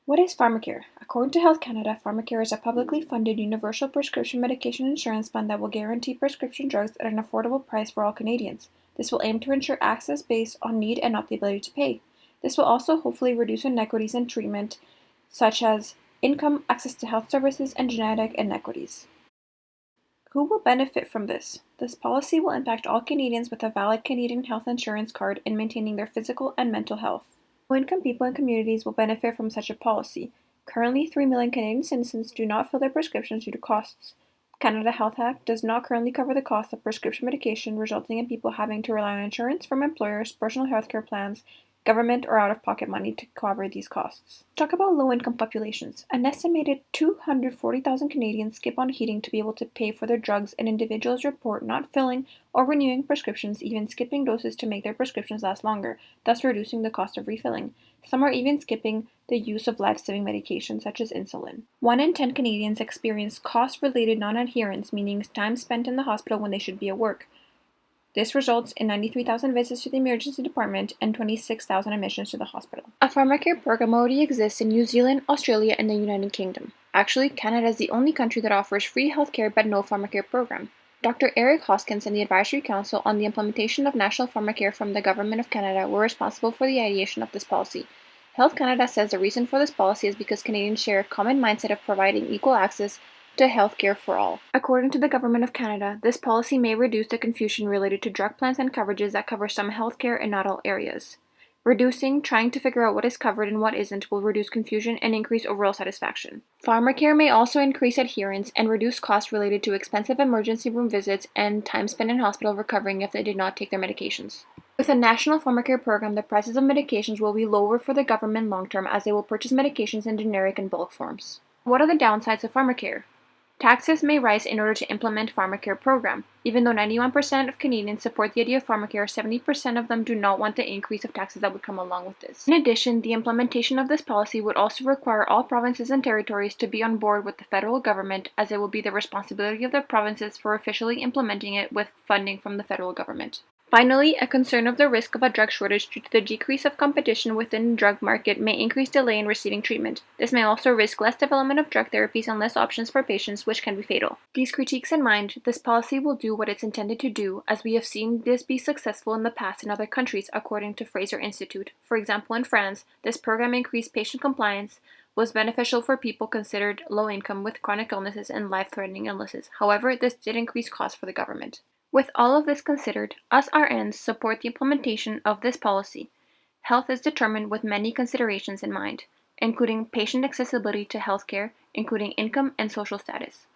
What is Pharmacare? According to Health Canada, Pharmacare is a publicly funded universal prescription medication insurance plan that will guarantee prescription drugs at an affordable price for all Canadians. This will aim to ensure access based on need and not the ability to pay. This will also hopefully reduce inequities in treatment, such as income, access to health services, and genetic inequities. Who will benefit from this? This policy will impact all Canadians with a valid Canadian health insurance card in maintaining their physical and mental health. Low-income people and communities will benefit from such a policy. Currently, 3 million Canadian citizens do not fill their prescriptions due to costs. Canada Health Act does not currently cover the cost of prescription medication, resulting in people having to rely on insurance from employers, personal healthcare plans, government, or out-of-pocket money to cover these costs. Talk about low-income populations. An estimated 240,000 Canadians skip on heating to be able to pay for their drugs, and individuals report not filling or renewing prescriptions, even skipping doses to make their prescriptions last longer, thus reducing the cost of refilling. Some are even skipping the use of life-saving medications such as insulin. 1 in 10 Canadians experience cost-related non-adherence, meaning time spent in the hospital when they should be at work. This results in 93,000 visits to the emergency department and 26,000 admissions to the hospital. A Pharmacare program already exists in New Zealand, Australia, and the United Kingdom. Actually, Canada is the only country that offers free healthcare but no Pharmacare program. Dr. Eric Hoskins and the Advisory Council on the implementation of National Pharmacare from the Government of Canada were responsible for the ideation of this policy. Health Canada says the reason for this policy is because Canadians share a common mindset of providing equal access to healthcare for all. According to the Government of Canada, this policy may reduce the confusion related to drug plans and coverages that cover some healthcare in not all areas. Trying to figure out what is covered and what isn't will reduce confusion and increase overall satisfaction. Pharmacare may also increase adherence and reduce costs related to expensive emergency room visits and time spent in hospital recovering if they did not take their medications. With a national Pharmacare program, the prices of medications will be lower for the government long term as they will purchase medications in generic and bulk forms. What are the downsides of Pharmacare? Taxes may rise in order to implement Pharmacare program. Even though 91% of Canadians support the idea of Pharmacare, 70% of them do not want the increase of taxes that would come along with this. In addition, the implementation of this policy would also require all provinces and territories to be on board with the federal government, as it will be the responsibility of the provinces for officially implementing it with funding from the federal government. Finally, a concern of the risk of a drug shortage due to the decrease of competition within the drug market may increase delay in receiving treatment. This may also risk less development of drug therapies and less options for patients, which can be fatal. These critiques in mind, this policy will do what it's intended to do, as we have seen this be successful in the past in other countries, according to Fraser Institute. For example, in France, this program increased patient compliance, was beneficial for people considered low income with chronic illnesses and life-threatening illnesses. However, this did increase costs for the government. With all of this considered, us RNs support the implementation of this policy. Health is determined with many considerations in mind, including patient accessibility to healthcare, including income and social status.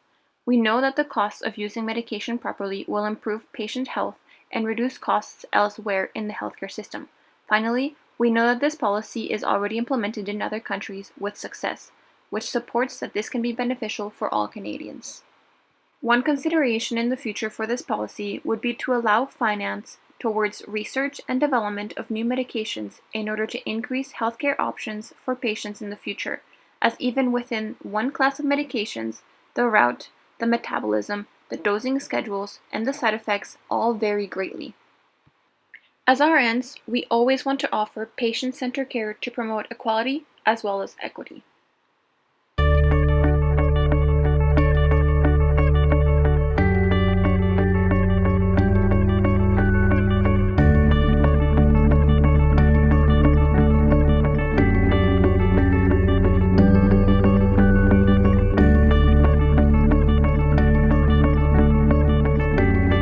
We know that the costs of using medication properly will improve patient health and reduce costs elsewhere in the healthcare system. Finally, we know that this policy is already implemented in other countries with success, which supports that this can be beneficial for all Canadians. One consideration in the future for this policy would be to allow finance towards research and development of new medications in order to increase healthcare options for patients in the future, as even within one class of medications, the route, the metabolism, the dosing schedules, and the side effects all vary greatly. As RNs, we always want to offer patient-centered care to promote equality as well as equity.